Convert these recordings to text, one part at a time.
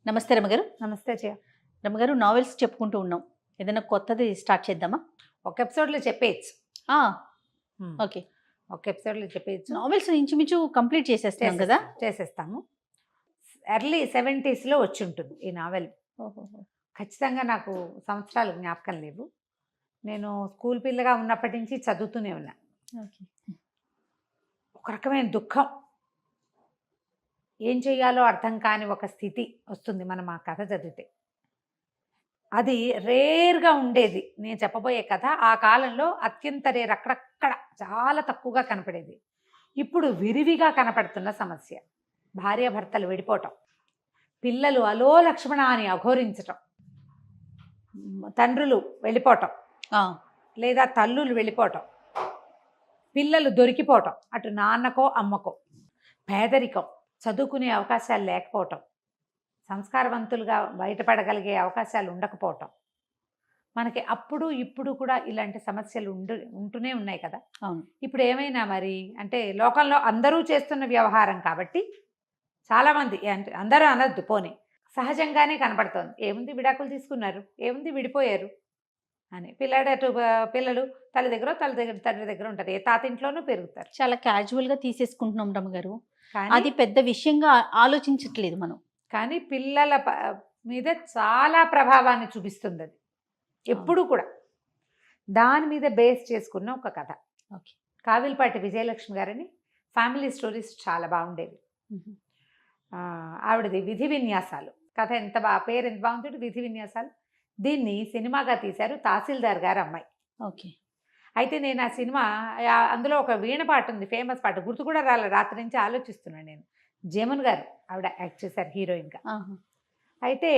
నమస్తే రమగారు. నమస్తే జయ. రమగారు, నావెల్స్ చెప్పుకుంటూ ఉన్నాం. ఏదైనా కొత్తది స్టార్ట్ చేద్దామా? ఒక ఎపిసోడ్లో చెప్పేయచ్చు. ఆ, ఓకే. ఒక ఎపిసోడ్లో చెప్పేయచ్చు. నావెల్స్ ఇంచుమించు కంప్లీట్ చేసేస్తున్నాం కదా. చేసేస్తాము. ఎర్లీ 70s వచ్చి ఉంటుంది ఈ నావెల్. ఖచ్చితంగా నాకు సంవత్సరాలు జ్ఞాపకం లేవు. నేను స్కూల్ పిల్లగా ఉన్నప్పటి నుంచి చదువుతూనే ఉన్నా. ఓకే. ఒక రకమైన దుఃఖం, ఏం చేయాలో అర్థం కాని ఒక స్థితి వస్తుంది మనం ఆ కథ చదివితే. అది రేర్గా ఉండేది. నేను చెప్పబోయే కథ ఆ కాలంలో అత్యంత రేర్, అక్కడక్కడ చాలా తక్కువగా కనపడేది. ఇప్పుడు విరివిగా కనపడుతున్న సమస్య. భార్యాభర్తలు విడిపోవటం, పిల్లలు అలో లక్ష్మణ అని అఘోరించటం, తండ్రులు వెళ్ళిపోవటం లేదా తల్లులు వెళ్ళిపోవటం, పిల్లలు దొరికిపోవటం, అటు నాన్నకో అమ్మకో, పేదరికం, చదువుకునే అవకాశాలు లేకపోవటం, సంస్కారవంతులుగా బయటపడగలిగే అవకాశాలు ఉండకపోవటం. మనకి అప్పుడు ఇప్పుడు కూడా ఇలాంటి సమస్యలు ఉంటూనే ఉన్నాయి కదా. అవును. ఇప్పుడు ఏమైనా మరి అంటే లోకంలో అందరూ చేస్తున్న వ్యవహారం కాబట్టి చాలామంది, అంటే అందరూ అనద్దు పోనీ, సహజంగానే కనపడుతోంది. ఏముంది, విడాకులు తీసుకున్నారు, ఏముంది విడిపోయారు అని. పిల్లలు తల్లి దగ్గర తండ్రి దగ్గర ఉంటారు, ఏ తాతింట్లోనూ పెరుగుతారు. చాలా క్యాజువల్గా తీసేసుకుంటున్నాం రమగారు. కానీ అది పెద్ద విషయంగా ఆలోచించట్లేదు మనం. కానీ పిల్లల మీద చాలా ప్రభావాన్ని చూపిస్తుంది అది ఎప్పుడు కూడా. దాని మీద బేస్ చేసుకున్న ఒక కథ. ఓకే. కావిల్పాటి విజయలక్ష్మి గారని ఫ్యామిలీ స్టోరీస్ చాలా బాగుండేవి. ఆవిడది విధి విన్యాసాలు కథ. పేరు ఎంత బాగుంటుంది, విధి విన్యాసాలు. దీన్ని సినిమాగా తీశారు తహసీల్దార్ గారు అమ్మాయి. ఓకే. అయితే నేను ఆ సినిమా, అందులో ఒక వీణ పాట ఉంది, ఫేమస్ పాట, గుర్తు కూడా రాలే, రాత్రి నుంచి ఆలోచిస్తున్నాను నేను. జమున్ గారు ఆవిడ యాక్ట్ చేశారు హీరోయిన్గా. అయితే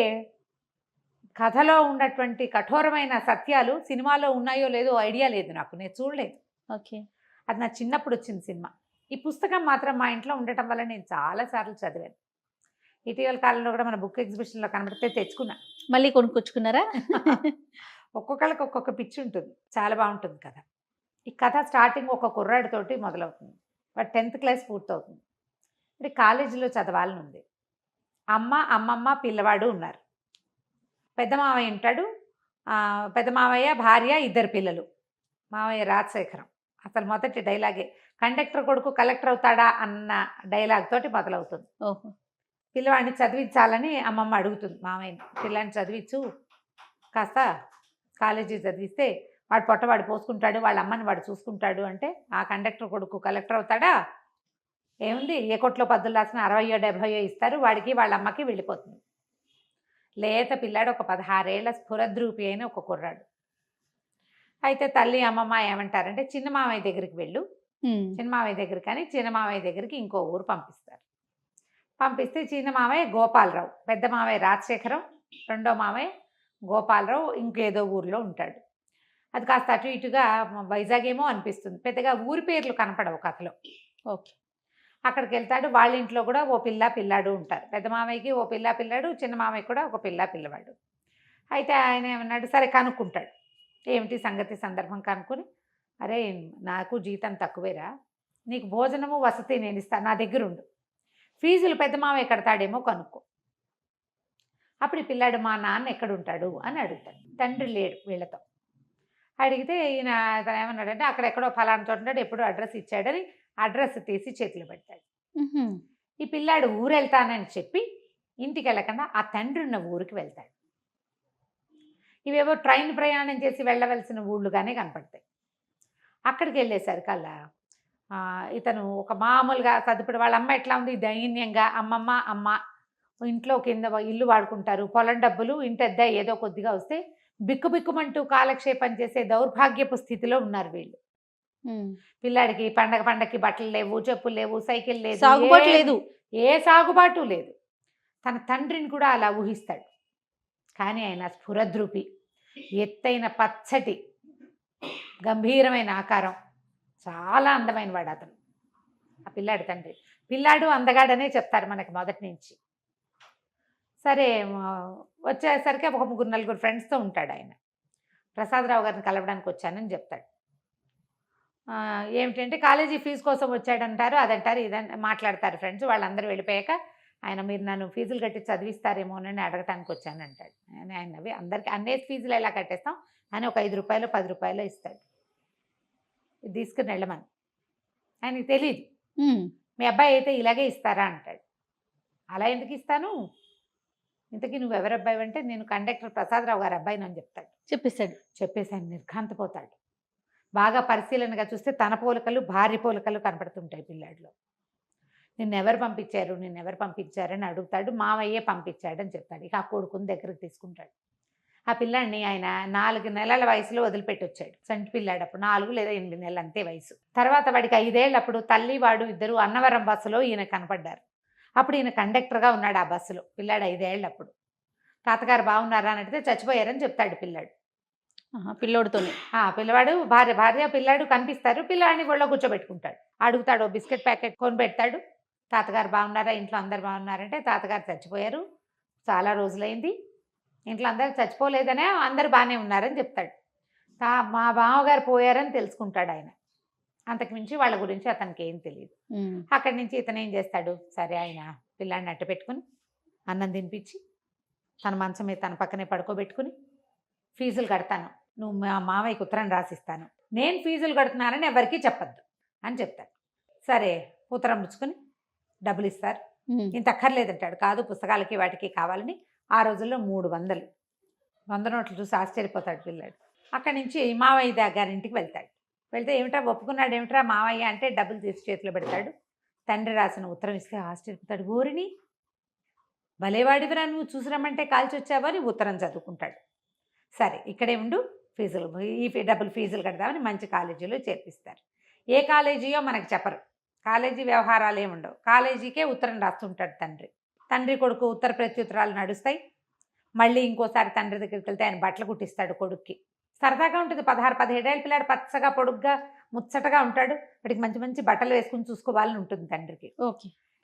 కథలో ఉన్నటువంటి కఠోరమైన సత్యాలు సినిమాలో ఉన్నాయో లేదో ఐడియా లేదు నాకు, నేను చూడలేదు. ఓకే. అది నా చిన్నప్పుడు వచ్చిన సినిమా. ఈ పుస్తకం మాత్రం మా ఇంట్లో ఉండటం వల్ల నేను చాలాసార్లు చదివాను. ఇటీవల కాలంలో కూడా మన బుక్ ఎగ్జిబిషన్లో కనబడితే తెచ్చుకున్నా. మళ్ళీ కొనుక్కొచ్చుకున్నారా? ఒక్కొక్కళ్ళకి ఒక్కొక్క పిచ్చి ఉంటుంది. చాలా బాగుంటుంది కథ. ఈ కథ స్టార్టింగ్ ఒక కుర్రాడితోటి మొదలవుతుంది. వాడు 10th క్లాస్ పూర్తవుతుంది. అంటే కాలేజీలో చదవాలని ఉంది. అమ్మమ్మ పిల్లవాడు ఉన్నారు. పెద్ద మావయ్య ఉంటాడు. పెద్ద మావయ్య, భార్య, 2 పిల్లలు. మావయ్య రాజశేఖరం. అసలు మొదటి డైలాగే కండక్టర్ కొడుకు కలెక్టర్ అవుతాడా అన్న డైలాగ్ తోటి మొదలవుతుంది. ఓహో. పిల్లవాడిని చదివించాలని అమ్మమ్మ అడుగుతుంది మావయ్యని. పిల్లాన్ని చదివించు, కాస్త కాలేజీ చదివిస్తే వాడు పొట్టవాడు పోసుకుంటాడు, వాళ్ళ అమ్మని వాడు చూసుకుంటాడు. అంటే ఆ కండక్టర్ కొడుకు కలెక్టర్ అవుతాడా, ఏముంది, ఏ కొట్లో పద్దులు రాసిన 60-70 ఇస్తారు, వాడికి వాళ్ళ అమ్మకి వెళ్ళిపోతుంది. లేత పిల్లాడు, ఒక 16 ఏళ్ల స్ఫురద్రూపి అయిన ఒక కుర్రాడు. అయితే తల్లి అమ్మమ్మ ఏమంటారంటే, చిన్న మామయ్య దగ్గరికి వెళ్ళు, చిన్న మామయ్య దగ్గర, కానీ చిన్న మామయ్య దగ్గరికి ఇంకో ఊరు పంపిస్తారు. పంపిస్తే చిన్న మామయ్య గోపాలరావు, పెద్ద మామయ్య రాజశేఖరం, రెండో మామయ్య గోపాలరావు ఇంకేదో ఊరిలో ఉంటాడు. అది కాస్త అటు ఇటుగా వైజాగ్ ఏమో అనిపిస్తుంది, పెద్దగా ఊరి పేర్లు కనపడవు కథలో. ఓకే. అక్కడికి వెళ్తాడు. వాళ్ళ ఇంట్లో కూడా ఓ పిల్లాడు ఉంటారు. పెద్ద మామయ్యకి ఓ పిల్లాడు, చిన్న మామయ్య కూడా ఒక పిల్లవాడు. అయితే ఆయన ఏమన్నాడు, సరే కనుక్కుంటాడు, ఏమిటి సంగతి సందర్భం కనుక్కొని, అరే నాకు జీతం తక్కువేరా, నీకు భోజనము వసతి నేను ఇస్తాను, నా దగ్గర ఉండు, ఫీజులు పెద్ద మామయ్య కడతాడేమో కనుక్కో. అప్పుడు ఈ పిల్లాడు, మా నాన్న ఎక్కడుంటాడు అని అడుగుతాడు. తండ్రి లేడు వీళ్ళతో. అడిగితే ఈయన తను ఏమన్నాడంటే, అక్కడెక్కడో ఫలానా చోట ఉంటాడు, ఎప్పుడో అడ్రస్ ఇచ్చాడని అడ్రస్ తీసి చేతిలో పెడతాడు. ఈ పిల్లాడు ఊరు వెళ్తానని చెప్పి ఇంటికి వెళ్ళకుండా ఆ తండ్రి ఉన్న ఊరికి వెళ్తాడు. ఇవేవో ట్రైన్ ప్రయాణం చేసి వెళ్ళవలసిన ఊళ్ళుగానే కనపడతాయి. అక్కడికి వెళ్ళేసరికల్లా ఇతను ఒక మామూలుగా సదుపుడు, వాళ్ళ అమ్మ ఎట్లా ఉంది, దైన్యంగా, అమ్మ ఇంట్లో కింద ఇల్లు వాడుకుంటారు, పొలం డబ్బులు ఇంటెద్ద ఏదో కొద్దిగా వస్తే బిక్కుబిక్కుమంటూ కాలక్షేపం చేసే దౌర్భాగ్యపు స్థితిలో ఉన్నారు వీళ్ళు. పిల్లాడికి పండగకి బట్టలు లేవు, చెప్పులు లేవు, సైకిల్ లేదు, సాగుబాటు లేదు, ఏ సాగుబాటు లేదు. తన తండ్రిని కూడా అలా ఊహిస్తాడు. కానీ ఆయన స్ఫురద్రూపి, ఎత్తైన పచ్చటి గంభీరమైన ఆకారం, చాలా అందమైన వాడు అతను, ఆ పిల్లాడి తండ్రి. పిల్లాడు అందగాడనే చెప్తారు మనకి మొదటి నుంచి. సరే వచ్చేసరికి ఒక 3-4 ఫ్రెండ్స్తో ఉంటాడు ఆయన. ప్రసాదరావు గారిని కలవడానికి వచ్చానని చెప్తాడు. ఏమిటంటే కాలేజీ ఫీజు కోసం వచ్చాడంటారు, అదంటారు, ఇదని మాట్లాడతారు ఫ్రెండ్స్. వాళ్ళందరూ వెళ్ళిపోయాక ఆయన మీరు నన్ను ఫీజులు కట్టి చదివిస్తారేమో అని అడగటానికి వచ్చాను అంటాడు. ఆయన నవ్వి అందరికీ అన్నేసి ఫీజులు ఎలా కట్టేస్తాం అని ఒక 5 రూపాయలు 10 రూపాయలు ఇస్తాడు. ఇది తీసుకుని వెళ్ళమని. ఆయనకి తెలియదు. మీ అబ్బాయి అయితే ఇలాగే ఇస్తారా అంటాడు. అలా ఎందుకు ఇస్తాను, ఇంతకీ నువ్వు ఎవరి అబ్బాయి అంటే నేను కండక్టర్ ప్రసాదరావు గారి అబ్బాయిని అని చెప్తాడు. చెప్పేసి ఆయన నిర్ఘాంతపోతాడు. బాగా పరిశీలనగా చూస్తే తన పోలికలు భార్య పోలికలు కనపడుతుంటాయి పిల్లాడిలో. నిన్నెవరు పంపించారని అడుగుతాడు. మావయ్యే పంపించాడని చెప్తాడు. ఇక ఆ కొడుకుని దగ్గరకు తీసుకుంటాడు. ఆ పిల్లాడిని ఆయన 4 నెలల వయసులో వదిలిపెట్టి వచ్చాడు. సంటి పిల్లాడు అప్పుడు 4 లేదా 8 నెలలు అంతే వయసు. తర్వాత వాడికి 5 ఏళ్ళప్పుడు తల్లి వాడు ఇద్దరు అన్నవరం బస్సులో ఈయన కనపడ్డారు. అప్పుడు ఈయన కండక్టర్గా ఉన్నాడు ఆ బస్సులో. పిల్లాడు 5 ఏళ్ళప్పుడు. తాతగారు బాగున్నారా అని అడిగితే చచ్చిపోయారని చెప్తాడు పిల్లాడు. పిల్లోడితోనే పిల్లవాడు భార్య పిల్లాడు కనిపిస్తారు. పిల్లాడిని ఒళ్ళో కూర్చోబెట్టుకుంటాడు. అడుగుతాడు, బిస్కెట్ ప్యాకెట్ కొని పెడతాడు. తాతగారు బాగున్నారా, ఇంట్లో అందరు బాగున్నారంటే తాతగారు చచ్చిపోయారు, చాలా రోజులైంది, ఇంట్లో అందరు చచ్చిపోలేదనే అందరు బాగానే ఉన్నారని చెప్తాడు. మా బావగారు పోయారని తెలుసుకుంటాడు ఆయన. అంతకుమించి వాళ్ళ గురించి అతనికి ఏం తెలియదు. అక్కడి నుంచి ఇతను ఏం చేస్తాడు, సరే ఆయన పిల్లాడిని అట్ట పెట్టుకుని అన్నం తినిపించి తన మంచం మీద తన పక్కనే పడుకోబెట్టుకుని ఫీజులు కడతాను, నువ్వు మా మామయ్యకి ఉత్తరం రాసిస్తాను, నేను ఫీజులు కడుతున్నానని ఎవరికీ చెప్పద్దు అని చెప్తాడు. సరే ఉత్తరం పుచ్చుకొని డబ్బులు ఇస్తారు. ఇంత అక్కర్లేదంటాడు. కాదు పుస్తకాలకి వాటికి కావాలని ఆ రోజుల్లో 300 100 నోట్లు చూసి ఆశ్చర్యపోతాడు పిల్లాడు. అక్కడి నుంచి మావయ్య గారింటికి వెళ్తాడు. వెళ్తే ఏమిట్రా ఒప్పుకున్నాడు ఏమిట్రా మావయ్య అంటే డబ్బులు తీసి చేతిలో పెడతాడు. తండ్రి రాసిన ఉత్తరం ఇస్తే ఆశ్చర్యపోతాడు. ఊరిని భలేవాడివిరా నువ్వు, చూసిరమ్మంటే కాల్చి వచ్చావని ఉత్తరం చదువుకుంటాడు. సరే ఇక్కడే ఉండు, డబ్బులు ఫీజులు కడదామని మంచి కాలేజీలో చేర్పిస్తారు. ఏ కాలేజీయో మనకు చెప్పరు, కాలేజీ వ్యవహారాలు ఏముండవు. కాలేజీకే ఉత్తరం రాస్తుంటాడు తండ్రి కొడుకు ఉత్తర ప్రత్యుత్తరాలు నడుస్తాయి. మళ్ళీ ఇంకోసారి తండ్రి దగ్గరికి వెళ్తే ఆయన బట్టలు కుట్టిస్తాడు కొడుక్కి. సరదాగా ఉంటుంది. 16-17 ఏళ్ళ పిల్లాడు పచ్చగా పొడుగ్గా ముచ్చటగా ఉంటాడు. వీడికి మంచి మంచి బట్టలు వేసుకుని చూసుకోవాలని ఉంటుంది తండ్రికి.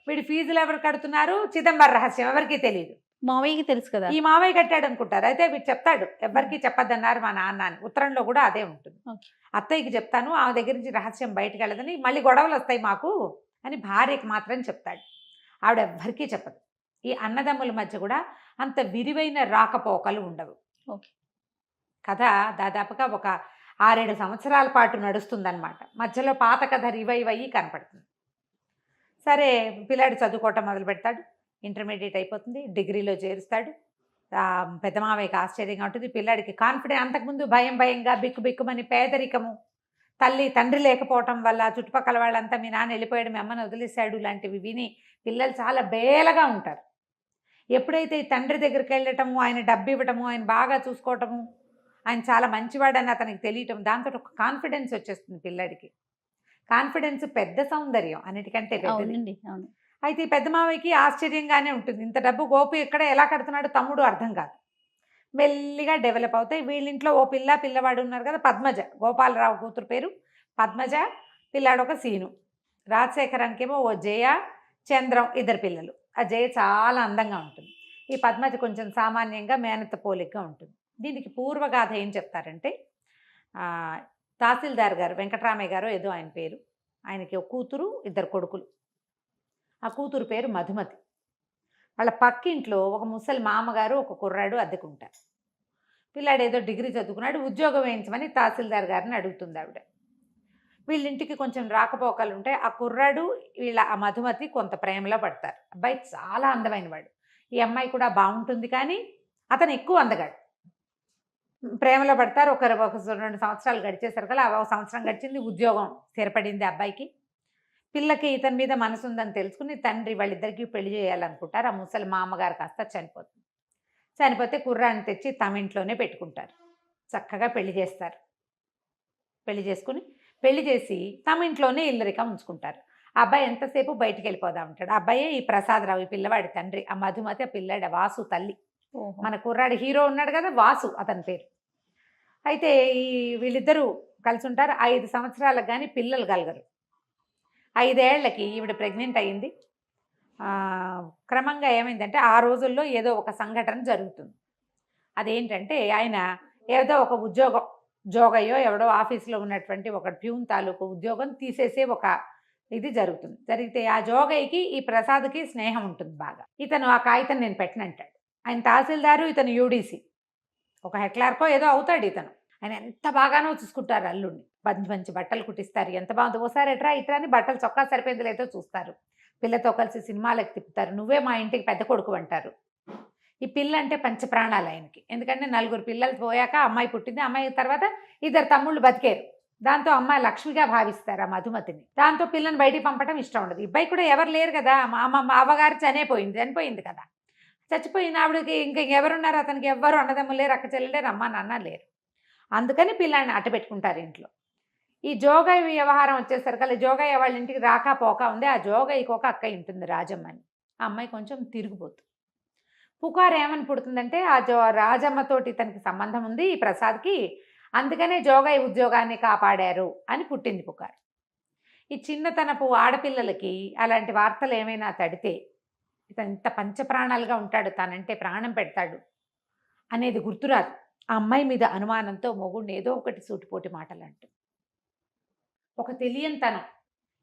వీడి ఫీజులు ఎవరు కడుతున్నారు, చిదంబర రహస్యం, ఎవరికీ తెలియదు. మావయ్యకి తెలుసు కదా, ఈ మావయ్య కట్టాడు అనుకుంటారు. అయితే వీడు చెప్తాడు, ఎవరికి చెప్పద్దన్నారు మా నాన్న అని. ఉత్తరంలో కూడా అదే ఉంటుంది. అత్తయ్యకి చెప్తాను, ఆమె దగ్గర నుంచి రహస్యం బయటకు వెళ్ళదని, మళ్ళీ గొడవలు వస్తాయి మాకు అని భార్యకి మాత్రం చెప్తాడు. ఆవిడ ఎవ్వరికీ చెప్పదు. ఈ అన్నదమ్ముల మధ్య కూడా అంత విరివైన రాకపోకలు ఉండవు. కథ దాదాపుగా ఒక 6-7 సంవత్సరాల పాటు నడుస్తుందన్నమాట. మధ్యలో పాత కథ రివైవ్ అయ్యి కనపడుతుంది. సరే పిల్లాడు చదువుకోవటం మొదలు పెడతాడు. ఇంటర్మీడియట్ అయిపోతుంది, డిగ్రీలో చేరుస్తాడు. పెద్ద మావయ్యకి ఆశ్చర్యంగా ఉంటుంది. పిల్లాడికి కాన్ఫిడెన్స్, అంతకుముందు భయంగా బిక్కుమని పేదరికము, తండ్రి లేకపోవటం వల్ల చుట్టుపక్కల వాళ్ళంతా మీ నాన్న వెళ్ళిపోయాడు, మీ అమ్మని వదిలేశాడు లాంటివి విని పిల్లలు చాలా బేలగా ఉంటారు. ఎప్పుడైతే ఈ తండ్రి దగ్గరికి వెళ్ళటము, ఆయన డబ్బు ఇవ్వటము, ఆయన బాగా చూసుకోవటము, ఆయన చాలా మంచివాడని అతనికి తెలియటం, దాంతో ఒక కాన్ఫిడెన్స్ వచ్చేస్తుంది పిల్లాడికి. కాన్ఫిడెన్స్ పెద్ద సౌందర్యం, అన్నిటికంటే పెద్దది. అయితే ఈ పెద్ద మావయ్యకి ఆశ్చర్యంగానే ఉంటుంది. ఇంత డబ్బు గోపి ఎక్కడ ఎలా కడుతున్నాడు తమ్ముడు అర్థం కాదు. మెల్లిగా డెవలప్ అవుతాయి. వీళ్ళింట్లో ఓ పిల్లవాడు ఉన్నారు కదా, పద్మజ, గోపాలరావు కూతురు పేరు పద్మజ, పిల్లాడు ఒక సీను. రాజశేఖరానికేమో ఓ జయ, చంద్రం, 2 పిల్లలు. ఆ జయ చాలా అందంగా ఉంటుంది. ఈ పద్మజ కొంచెం సామాన్యంగా మేనత్త పోలికగా ఉంటుంది. దీనికి పూర్వగాథ ఏం చెప్తారంటే, తహసీల్దార్ గారు వెంకటరామయ్య గారు ఏదో ఆయన పేరు, ఆయనకి ఒక కూతురు 2 కొడుకులు. ఆ కూతురు పేరు మధుమతి. వాళ్ళ పక్కింట్లో ఒక ముసలి మామగారు ఒక కుర్రాడు అద్దెకుంటారు. పిల్లాడు ఏదో డిగ్రీ చదువుకున్నాడు, ఉద్యోగం వేయించమని తహసీల్దార్ గారిని అడుగుతుంది ఆవిడ. వీళ్ళింటికి కొంచెం రాకపోకలు ఉంటాయి. ఆ కుర్రాడు ఆ మధుమతి కొంత ప్రేమలో పడతారు. అబ్బాయి చాలా అందమైన వాడు. ఈ అమ్మాయి కూడా బాగుంటుంది, కానీ అతను ఎక్కువ అందగాడు. ప్రేమలో పడతారు. ఒక 2 సంవత్సరాలు గడిచేసరికి అలా 1 సంవత్సరం గడిచింది, ఉద్యోగం స్థిరపడింది అబ్బాయికి. పిల్లకి ఇతని మీద మనసు ఉందని తెలుసుకుని తండ్రి వాళ్ళిద్దరికీ పెళ్లి చేయాలనుకుంటారు. ఆ ముసలి మామగారు కాస్త చనిపోతే కుర్రాన్ని తెచ్చి తమ ఇంట్లోనే పెట్టుకుంటారు. చక్కగా పెళ్లి చేస్తారు. పెళ్లి చేసి తమ ఇంట్లోనే ఇల్లరికం ఉంచుకుంటారు. ఆ అబ్బాయి ఎంతసేపు బయటికి వెళ్ళిపోదా ఉంటాడు. ఆ అబ్బాయే ఈ ప్రసాదరావు, ఈ పిల్లవాడి తండ్రి. ఆ మధుమతి ఆ పిల్లాడి వాసు తల్లి. మన కుర్రాడి హీరో ఉన్నాడు కదా, వాసు అతని పేరు. అయితే వీళ్ళిద్దరూ కలిసి ఉంటారు. 5 సంవత్సరాలకు కానీ పిల్లలు కలగరు. 5 ఏళ్లకి ఈవిడ ప్రెగ్నెంట్ అయ్యింది. క్రమంగా ఏమైందంటే, ఆ రోజుల్లో ఏదో ఒక సంఘటన జరుగుతుంది. అదేంటంటే, ఆయన ఏదో ఒక జోగయ్యో ఎవడో ఆఫీస్లో ఉన్నటువంటి ఒక ప్యూన్ తాలూకు ఉద్యోగం తీసేసే ఒక ఇది జరుగుతుంది. జరిగితే ఆ జోగయ్యకి ఈ ప్రసాద్కి స్నేహం ఉంటుంది బాగా. ఇతను ఆ కాగితం నేను పెట్టనంటాడు. ఆయన తహసీల్దారు, ఇతను యూడీసీ, ఒక హెక్లార్కో ఏదో అవుతాడు ఇతను. ఆయన ఎంత బాగానో చూసుకుంటారు అల్లుడిని. మంచి మంచి బట్టలు కుట్టిస్తారు, ఎంత బాగుంది, ఓసారి ఎట్రా ఇట్రా అని బట్టలు చొక్కా సరిపోయింది లేదో చూస్తారు, పిల్లతో కలిసి సినిమాలకు తిప్పుతారు, నువ్వే మా ఇంటికి పెద్ద కొడుకు అంటారు. ఈ పిల్ల అంటే పంచప్రాణాలు ఆయనకి. ఎందుకంటే 4 పిల్లలు పోయాక అమ్మాయి పుట్టింది, అమ్మాయి తర్వాత 2 తమ్ముళ్ళు బతికారు. దాంతో అమ్మాయి లక్ష్మిగా భావిస్తారు ఆ మధుమతిని. దాంతో పిల్లని బయటికి పంపడం ఇష్టం ఉండదు. ఇబ్బాయి కూడా ఎవరు లేరు కదా, మా అవ్వగారు చనిపోయింది కదా, చచ్చిపోయిన ఆవిడకి ఇంకా ఎవరున్నారు, అతనికి ఎవ్వరు అన్నదమ్ములు లేరు, అక్క చెల్లెలు లేరు, అమ్మ నాన్న లేరు. అందుకని పిల్లాన్ని అట్ట పెట్టుకుంటారు ఇంట్లో. ఈ జోగయ్య వ్యవహారం వచ్చేసరికి జోగయ్య వాళ్ళ ఇంటికి రాక పోక ఉంది. ఆ జోగయ్యకి ఒక అక్క ఉంటుంది రాజమ్మని. ఆ అమ్మాయి కొంచెం తిరిగిపోతుంది. పుకారు ఏమని పుడుతుందంటే ఆ రాజమ్మతోటి తనకి సంబంధం ఉంది ఈ ప్రసాద్కి, అందుకనే జోగయ్య ఉద్యోగాన్ని కాపాడారు అని పుట్టింది పుకారు. ఈ చిన్నతనపు ఆడపిల్లలకి అలాంటి వార్తలు ఏమైనా తడితే ఇతను ఇంత పంచప్రాణాలుగా ఉంటాడు, తనంటే ప్రాణం పెడతాడు అనేది గుర్తురాదు. ఆ అమ్మాయి మీద అనుమానంతో మొగుడిని ఏదో ఒకటి సూటిపోటి మాటలు అంటూ, ఒక తెలియనితనం,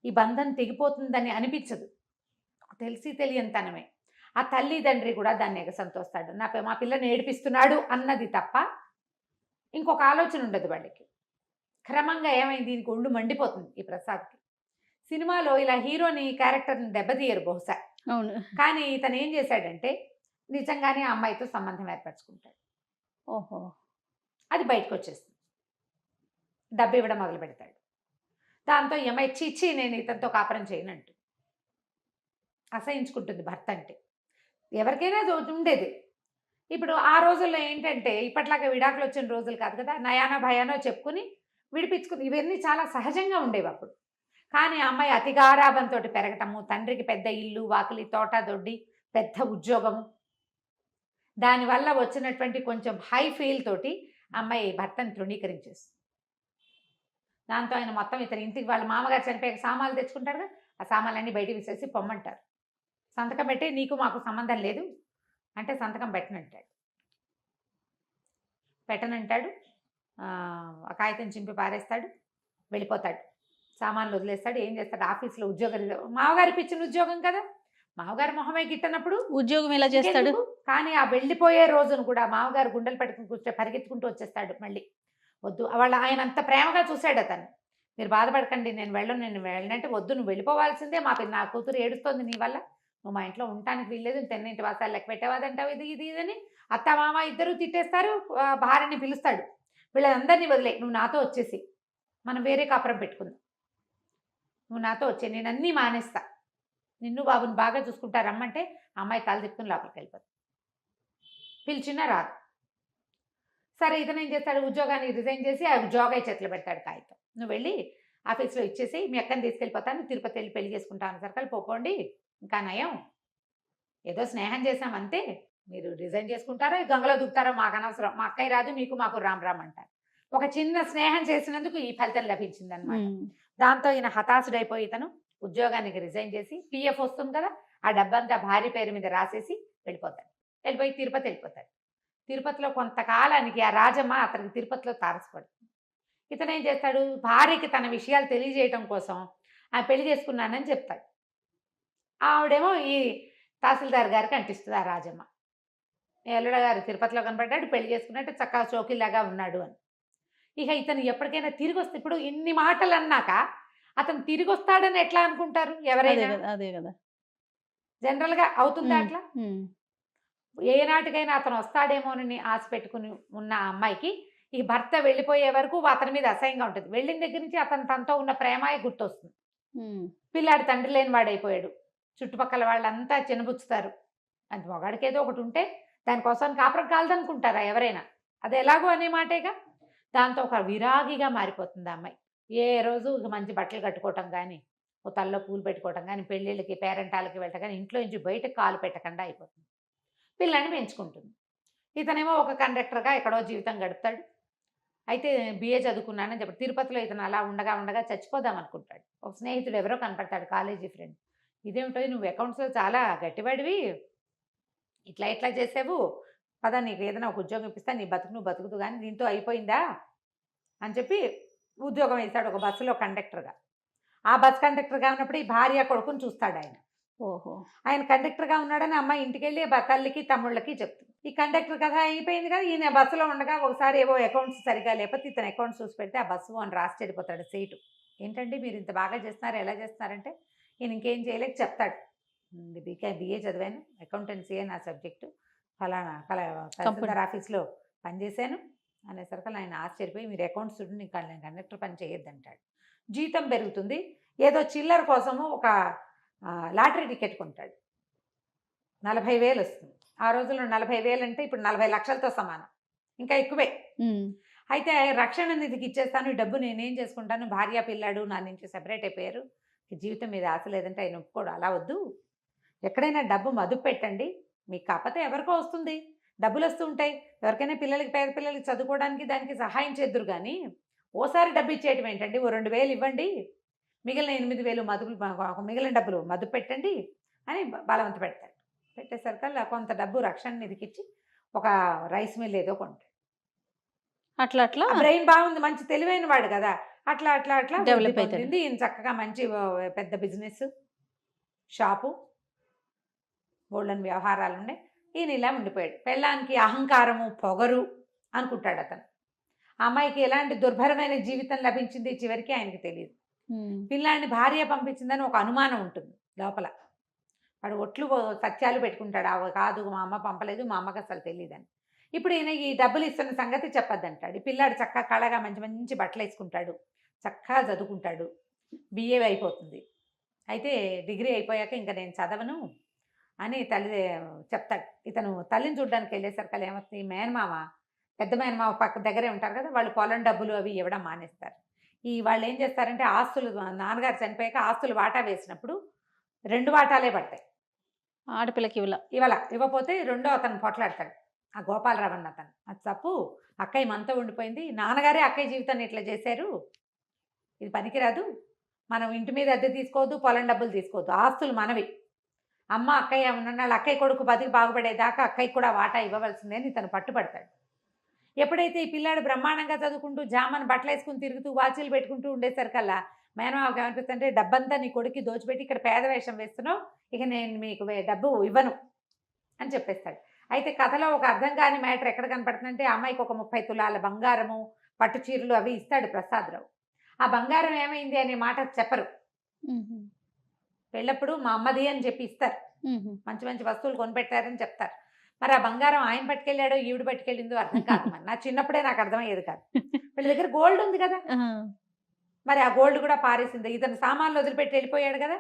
ఈ బంధం తెగిపోతుందని అనిపించదు, తెలిసి తెలియనితనమే. ఆ తల్లిదండ్రి కూడా దాన్ని ఎగసంతోస్తాడు, మా పిల్లని ఏడిపిస్తున్నాడు అన్నది తప్ప ఇంకొక ఆలోచన ఉండదు వాళ్ళకి. క్రమంగా ఏమైంది, దీనికి ఒళ్ళు మండిపోతుంది ఈ ప్రసాద్కి. సినిమాలో ఇలా హీరోని క్యారెక్టర్ని దెబ్బతీయరు బహుశా, అవును. కానీ ఇతను ఏం చేశాడంటే నిజంగానే ఆ అమ్మాయితో సంబంధం ఏర్పరచుకుంటాడు. ఓహో. అది బయటకు వచ్చేస్తుంది, డబ్బు ఇవ్వడం మొదలు పెడతాడు. దాంతో ఈ అమ్మాయి చీచి నేను ఇతనితో కాపురం చేయనంటూ అసహించుకుంటుంది. భర్త అంటే ఎవరికైనా ఉండేది. ఇప్పుడు ఆ రోజుల్లో ఏంటంటే ఇప్పట్లాగా విడాకులు వచ్చిన రోజులు కాదు కదా, నయానో భయానో చెప్పుకుని విడిపించుకుని ఇవన్నీ చాలా సహజంగా ఉండేవి అప్పుడు. కానీ ఆ అమ్మాయి అతి గారాబంతో పెరగటము, తండ్రికి పెద్ద ఇల్లు వాకిలి తోట దొడ్డి పెద్ద ఉద్యోగము, దానివల్ల వచ్చినటువంటి కొంచెం హై ఫీల్ తోటి అమ్మాయి భర్తను తృణీకరించేస్తుంది. దాంతో ఆయన మొత్తం ఇతని ఇంటికి వాళ్ళ మామగారు చనిపోయాక సామాన్లు తెచ్చుకుంటారు కదా, ఆ సామాన్లన్నీ బయటికి విసేసి పొమ్మంటారు, సంతకం పెట్టి నీకు మాకు సంబంధం లేదు అంటే సంతకం పెట్టనంటాడు. ఆ కాగితం చింపి పారేస్తాడు, వెళ్ళిపోతాడు, సామాన్లు వదిలేస్తాడు. ఏం చేస్తాడు, ఆఫీస్లో ఉద్యోగం, మామగారికి ఇచ్చిన ఉద్యోగం కదా, మామగారు మొహమే గిట్టనప్పుడు ఉద్యోగం ఎలా చేస్తాడు. కానీ ఆ వెళ్ళిపోయే రోజును కూడా మామగారు గుండెలు పెట్టుకుని పరిగెత్తుకుంటూ వచ్చేస్తాడు. మళ్ళీ వద్దు, ఆయన అంత ప్రేమగా చూశాడు అతను, మీరు బాధపడకండి నేను వెళ్ళనంటే వద్దు, నువ్వు వెళ్ళిపోవాల్సిందే, నా కూతురు ఏడుస్తోంది నీ వల్ల, నువ్వు మా ఇంట్లో ఉండటానికి వీల్లేదు, తెన్నింటి వాసాలు లెక్క పెట్టేవాదంటావు, ఇది అని అత్త మామ ఇద్దరు తిట్టేస్తారు. భార్యని పిలుస్తాడు, వీళ్ళందరినీ వదిలే, నువ్వు నాతో వచ్చేసి మనం వేరే కాపురం పెట్టుకుందాం, నువ్వు నాతో వచ్చే, నేను అన్నీ మానేస్తా, నిన్ను బాబుని బాగా చూసుకుంటా రమ్మంటే అమ్మాయి తల తిప్పుకుని లోపలికి వెళ్ళిపోతుంది, పిలిచినా రాదు. సరే ఇతను ఏం చేస్తాడు, ఉద్యోగాన్ని రిజైన్ చేసి ఆ జోగయ్య చేతిలో పెడతాడు కాగితం, నువ్వు వెళ్ళి ఆఫీస్లో ఇచ్చేసి మీ అక్కని తీసుకెళ్ళిపోతాను, తిరుపతి వెళ్ళి పెళ్లి చేసుకుంటాను సర్కల్ పోకోండి, ఇంకా నయం, ఏదో స్నేహం చేసామంతే, మీరు రిజైన్ చేసుకుంటారో గంగలో దుక్కుతారో మాకు అనవసరం, మా అక్కయ్య రాదు మీకు మాకు రామ్ అంటారు. ఒక చిన్న స్నేహం చేసినందుకు ఈ ఫలితం లభించింది అనమాట. దాంతో ఈయన హతాశుడైపోయి ఇతను ఉద్యోగానికి రిజైన్ చేసి పిఎఫ్ వస్తుంది కదా, ఆ డబ్బంతా భార్య పేరు మీద రాసేసి వెళ్ళిపోయి తిరుపతి వెళ్ళిపోతాడు. తిరుపతిలో కొంతకాలానికి ఆ రాజమ్మ అతనికి తిరుపతిలో తారసపడుతుంది. ఇతను ఏం చేస్తాడు, భార్యకి తన విషయాలు తెలియజేయటం కోసం ఆ పెళ్లి చేసుకున్నానని చెప్తాడు. ఆవిడేమో ఈ తహసీల్దార్ గారికి అంటిస్తుంది ఆ రాజమ్మ, ఎల్లుడ గారు తిరుపతిలో కనపడ్డాడు, పెళ్లి చేసుకున్నట్టు చక్కగా చోకిలాగా ఉన్నాడు అని. ఇక ఇతను ఎప్పటికైనా తిరిగి వస్తే, ఇప్పుడు ఇన్ని మాటలు అన్నాక అతను తిరిగి వస్తాడని ఎట్లా అనుకుంటారు ఎవరైనా, అదే కదా జనరల్గా అవుతుందా అట్లా, ఏనాటికైనా అతను వస్తాడేమోనని ఆశ పెట్టుకుని ఉన్న ఆ అమ్మాయికి ఈ భర్త వెళ్ళిపోయే వరకు అతని మీద అసహ్యంగా ఉంటుంది. వెళ్ళిన దగ్గర నుంచి అతను తనతో ఉన్న ప్రేమాయి గుర్తొస్తుంది. పిల్లాడు తండ్రి లేని వాడైపోయాడు, చుట్టుపక్కల వాళ్ళంతా చిన్నబుచ్చుతారు, అది మొగాడికి ఏదో ఒకటి ఉంటే దానికోసం కాపురం కాలదనుకుంటారా ఎవరైనా, అది ఎలాగో అనే మాటేగా. దాంతో ఒక విరాగిగా మారిపోతుంది ఆ అమ్మాయి. ఏ రోజు మంచి బట్టలు కట్టుకోవటం కానీ, ఓ తల్లో పూలు పెట్టుకోవటం కానీ, పెళ్ళిళ్ళకి పేరెంటాలకి వెళ్ళటం కానీ, ఇంట్లో నుంచి బయటకు కాలు పెట్టకుండా అయిపోతుంది. పిల్లని పెంచుకుంటుంది. ఇతనేమో ఒక కండక్టర్గా ఎక్కడో జీవితం గడుపుతాడు. అయితే బిఏ చదువుకున్నానని చెప్పి తిరుపతిలో ఇతను అలా ఉండగా చచ్చిపోదాం అనుకుంటాడు. ఒక స్నేహితుడు ఎవరో కనపడతాడు, కాలేజీ ఫ్రెండ్, ఇదేమిటో నువ్వు అకౌంట్స్లో చాలా గట్టివాడివి, ఇట్లా చేసావు, పదా నీకు ఏదైనా ఒక ఉద్యోగం ఇప్పిస్తా, నీ నువ్వు బతుకుతూ కానీ దీంతో అయిపోయిందా అని చెప్పి ఉద్యోగం వేస్తాడు ఒక బస్సులో కండక్టర్గా. ఆ బస్ కండక్టర్గా ఉన్నప్పుడు ఈ భార్య కొడుకుని చూస్తాడు ఆయన. ఓహో! ఆయన కండక్టర్గా ఉన్నాడని అమ్మాయి ఇంటికెళ్ళి తల్లికి తమ్ముళ్ళకి చెప్తుంది. ఈ కండక్టర్ కథ అయిపోయింది కదా. ఈయన బస్సులో ఉండగా ఒకసారి ఏవో అకౌంట్స్ సరిగా లేకపోతే ఇతను అకౌంట్స్ చూసి పెడితే ఆ బస్సు అని రాసి చెడిపోతాడు సీటు. ఏంటండి మీరు ఇంత బాగా చేస్తున్నారు, ఎలా చేస్తున్నారంటే ఈయన ఇంకేం చేయలేక చెప్తాడు, బిఏ చదివాను, అకౌంటెన్సీయే నా సబ్జెక్టు, ఫలానా తహసీల్దార్ ఆఫీస్లో పనిచేశాను అనేసరికి ఆయన ఆశ్చర్యపోయి మీరు అకౌంట్స్ చూడండి, ఇంకా నేను కండక్టర్ పని చేయొద్దంటాడు. జీతం పెరుగుతుంది, ఏదో చిల్లర కోసము ఒక లాటరీ టికెట్ కొంటాడు. 40,000 వస్తుంది. ఆ రోజుల్లో 40,000 అంటే ఇప్పుడు 40 లక్షలతో సమానం, ఇంకా ఎక్కువే. అయితే రక్షణ నిధికి ఇచ్చేస్తాను, ఈ డబ్బు నేనేం చేసుకుంటాను, భార్య పిల్లాడు నా నుంచి సెపరేట్ అయిపోయారు, జీవితం మీద ఆశ లేదంటే ఆయన ఒప్పుకోడు. అలా వద్దు, ఎక్కడైనా డబ్బు మదుపు పెట్టండి, మీకు కాకపోతే ఎవరికో వస్తుంది, డబ్బులు వస్తూ ఉంటాయి, ఎవరికైనా పిల్లలకి పేద పిల్లలకి చదువుకోవడానికి దానికి సహాయం చేద్దురు. కానీ ఓసారి డబ్బు ఇచ్చేయటం ఏంటండి, ఓ 2,000 ఇవ్వండి, మిగిలిన 8,000 మిగిలిన డబ్బులు మదుపు పెట్టండి అని బలవంత పెడతాడు. పెట్టేసరికల్లా కొంత డబ్బు రక్షణ నిధికి ఇచ్చి ఒక రైస్ మిల్ ఏదో కొంటాడు. అట్లా అట్లా బ్రెయిన్ బాగుంది, మంచి తెలివైన వాడు కదా, అట్లా అట్లా అట్లా డెవలప్ అవుతుంది. ఈయన చక్కగా మంచి పెద్ద బిజినెస్ షాపు, గోల్డెన్ వ్యవహారాలు ఉన్నాయి. ఈయన ఇలా ఉండిపోయాడు. పెళ్ళానికి అహంకారము పొగరు అనుకుంటాడు అతను. ఆ అమ్మాయికి ఎలాంటి దుర్భరమైన జీవితం లభించింది చివరికి ఆయనకి తెలియదు. పిల్లాడిని భార్య పంపించిందని ఒక అనుమానం ఉంటుంది లోపల. వాడు ఒట్లు సత్యాలు పెట్టుకుంటాడు, అవి కాదు మా అమ్మ పంపలేదు, మా అమ్మకి అసలు తెలియదని. ఇప్పుడు ఈయన ఈ డబ్బులు ఇస్తున్న సంగతి చెప్పొద్దంటాడు. ఈ పిల్లాడు చక్కగా కళగా మంచి మంచి బట్టలు వేసుకుంటాడు, చక్కగా చదువుకుంటాడు, బిఏ అయిపోతుంది. అయితే డిగ్రీ అయిపోయాక ఇంకా నేను చదవను అని తల్లి చెప్తాడు. ఇతను తల్లిని చూడడానికి వెళ్ళేసరికి ఏమవుతుంది, మేనమామ పెద్ద మేనమామ పక్క దగ్గరే ఉంటారు కదా, వాళ్ళు పొలం డబ్బులు అవి ఇవ్వడం మానేస్తారు. వాళ్ళు ఏం చేస్తారంటే ఆస్తులు, నాన్నగారు చనిపోయాక ఆస్తులు వాటా వేసినప్పుడు 2 వాటాలే పడతాయి. ఆడపిల్లకి ఇవ్వకపోతే రెండో అతను పొట్లాడతాడు, ఆ గోపాలరావు అన్న అతను. అది తప్పు, అక్కయ్య మనతో ఉండిపోయింది, నాన్నగారే అక్కయ్య జీవితాన్ని ఇట్లా చేశారు, ఇది పనికిరాదు, మనం ఇంటి మీద అద్దె తీసుకోవద్దు, పొలం డబ్బులు తీసుకోవద్దు, ఆస్తులు మనవి, అమ్మ అక్కయ్య ఉన్నాళ్ళు, అక్కయ్య కొడుకు బతికి బాగుపడేదాకా అక్కయ్యకి కూడా వాటా ఇవ్వవలసిందే అని ఇతను పట్టుపడతాడు. ఎప్పుడైతే ఈ పిల్లాడు బ్రహ్మాండంగా చదువుకుంటూ జామని బట్టలు వేసుకుని తిరుగుతూ వాచీలు పెట్టుకుంటూ ఉండేసరికల్లా మేనమావకి ఏమనిపిస్తుంటే, డబ్బంతా నీ కొడుక్కి దోచిపెట్టి ఇక్కడ పేద వేషం వేస్తున్నావు, ఇక నేను మీకు డబ్బు ఇవ్వను అని చెప్పేస్తాడు. అయితే కథలో ఒక అర్థం కాని మ్యాటర్ ఎక్కడ కనపడుతుందంటే, అమ్మాయికి ఒక 30 తులాల బంగారము, పట్టు చీరలు అవి ఇస్తాడు ప్రసాదరావు. ఆ బంగారం ఏమైంది అనే మాట చెప్పరు. పెళ్ళప్పుడు మా అమ్మది అని చెప్పి ఇస్తారు, మంచి మంచి వస్తువులు కొనిపెట్టారని చెప్తారు. మరి ఆ బంగారం ఆయన పట్టుకెళ్ళాడో ఈవిడ పట్టుకెళ్ళిందో అర్థం కాదు. మరి నా చిన్నప్పుడే నాకు అర్థమయ్యేది కాదు. వీళ్ళ దగ్గర గోల్డ్ ఉంది కదా, మరి ఆ గోల్డ్ కూడా పారేసింది. ఇతను సామాన్లు వదిలిపెట్టి వెళ్ళిపోయాడు కదా,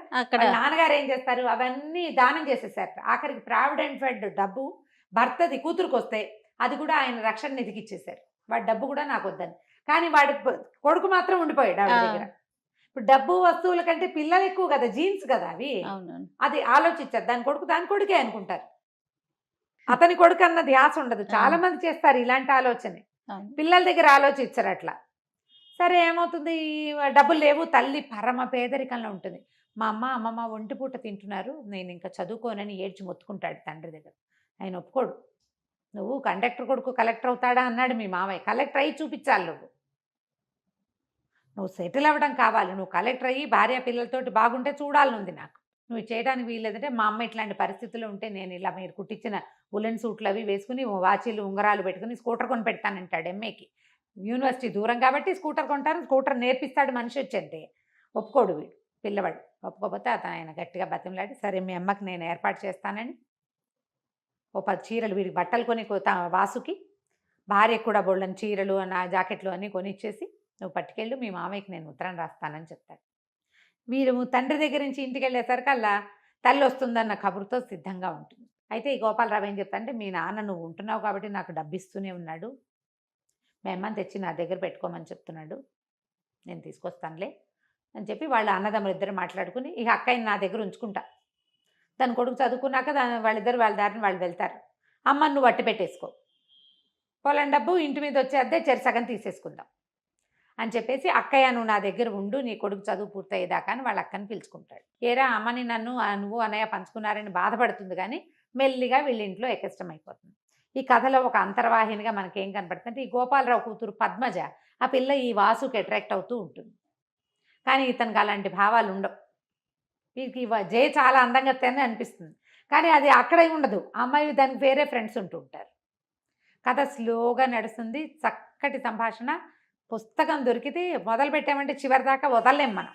నాన్నగారు ఏం చేస్తారు, అవన్నీ దానం చేసేసారు. ఆఖరికి ప్రావిడెంట్ ఫండ్ డబ్బు భర్తది కూతురుకు వస్తే అది కూడా ఆయన రక్షణ నిధికి ఇచ్చేసారు. వాడి డబ్బు కూడా నాకు వద్దని. కానీ వాడి కొడుకు మాత్రం ఉండిపోయాడు ఆవిడ దగ్గర. ఇప్పుడు డబ్బు వస్తువుల కంటే పిల్లలు ఎక్కువ కదా, జీన్స్ కదా అవి, అది ఆలోచించారు. దాని కొడుకే అనుకుంటారు, అతని కొడుకు అన్న ధ్యాస ఉండదు. చాలా మంది చేస్తారు ఇలాంటి ఆలోచన, పిల్లల దగ్గర ఆలోచించరు అట్లా. సరే ఏమవుతుంది, డబ్బులు లేవు, తల్లి పరమ పేదరికంలో ఉంటుంది. మా అమ్మమ్మ ఒంటి పూట తింటున్నారు, నేను ఇంకా చదువుకోనని ఏడ్చి మొత్తుకుంటాడు తండ్రి దగ్గర. ఆయన ఒప్పుకోడు. నువ్వు కండక్టర్ కొడుకు కలెక్టర్ అవుతాడా అన్నాడు మీ మామయ్య. కలెక్టర్ అయ్యి చూపించాలి, నువ్వు సెటిల్ అవ్వడం కావాలి, నువ్వు కలెక్టర్ అయ్యి భార్య పిల్లలతోటి బాగుంటే చూడాలనుంది నాకు, నువ్వు చేయడానికి వీల్లేదంటే మా అమ్మ ఇట్లాంటి పరిస్థితుల్లో ఉంటే నేను ఇలా మీరు కుట్టించిన ఉలెన్ సూట్లు అవి వేసుకుని వాచీలు ఉంగరాలు పెట్టుకుని స్కూటర్ కొని పెడతానంటాడు. ఎంఏకి యూనివర్సిటీ దూరం కాబట్టి స్కూటర్ కొంటాను, స్కూటర్ నేర్పిస్తాడు మనిషి వచ్చంటే. ఒప్పుకోడు వీడు పిల్లవాడు. ఒప్పుకోకపోతే ఆయన గట్టిగా బతిమలాడి, సరే మీ అమ్మకి నేను ఏర్పాటు చేస్తానని ఓ 10 చీరలు వీడికి బట్టలు కొని వాసుకి, భార్యకు కూడా బోళ్ళని చీరలు నా జాకెట్లు అన్నీ కొనిచ్చేసి నువ్వు పట్టుకెళ్ళు, మీ మామయ్యకి నేను ఉత్తరం రాస్తానని చెప్తాడు. వీరు తండ్రి దగ్గర నుంచి ఇంటికి వెళ్ళేసరికల్లా తల్లి వస్తుందన్న కబురుతో సిద్ధంగా ఉంటుంది. అయితే ఈ గోపాలరావు ఏం చెప్తా అంటే, మీ నాన్న నువ్వు ఉంటున్నావు కాబట్టి నాకు డబ్బు ఇస్తూనే ఉన్నాడు, మీ అమ్మని తెచ్చి నా దగ్గర పెట్టుకోమని చెప్తున్నాడు, నేను తీసుకొస్తానులే అని చెప్పి వాళ్ళ అన్నదమ్ములు ఇద్దరు మాట్లాడుకుని, ఇక అక్కయ్యని నా దగ్గర ఉంచుకుంటా, తన కొడుకు చదువుకున్నాక వాళ్ళిద్దరు వాళ్ళ దారిని వాళ్ళు వెళ్తారు, అమ్మని నువ్వు అట్టి పెట్టేసుకో, పొలం డబ్బు ఇంటి మీద వచ్చే అద్దె సగం తీసేసుకుందాం అని చెప్పేసి, అక్కయ్య నువ్వు నా దగ్గర ఉండు, నీ కొడుకు చదువు పూర్తయ్యేదాకా అని వాళ్ళ అక్కని పిలుచుకుంటాడు. ఏరా అమ్మని నువ్వు అన్నయ్య పంచుకున్నారని బాధపడుతుంది, కానీ మెల్లిగా వీళ్ళ ఇంట్లో ఎక్కష్టం అయిపోతుంది. ఈ కథలో ఒక అంతర్వాహినిగా మనకేం కనపడుతుందంటే, ఈ గోపాలరావు కూతురు పద్మజ, ఆ పిల్ల ఈ వాసుకి అట్రాక్ట్ అవుతూ ఉంటుంది. కానీ ఇతనికి అలాంటి భావాలు ఉండవు. వీరికి జయ చాలా అందంగా తనే అనిపిస్తుంది, కానీ అది అక్కడే ఉండదు. ఆ అమ్మాయి దానికి వేరే ఫ్రెండ్స్ ఉంటూ ఉంటారు. కథ స్లోగా నడుస్తుంది, చక్కటి సంభాషణ. పుస్తకం దొరికితే మొదలు పెట్టామంటే చివరి దాకా వదలలేం మనం.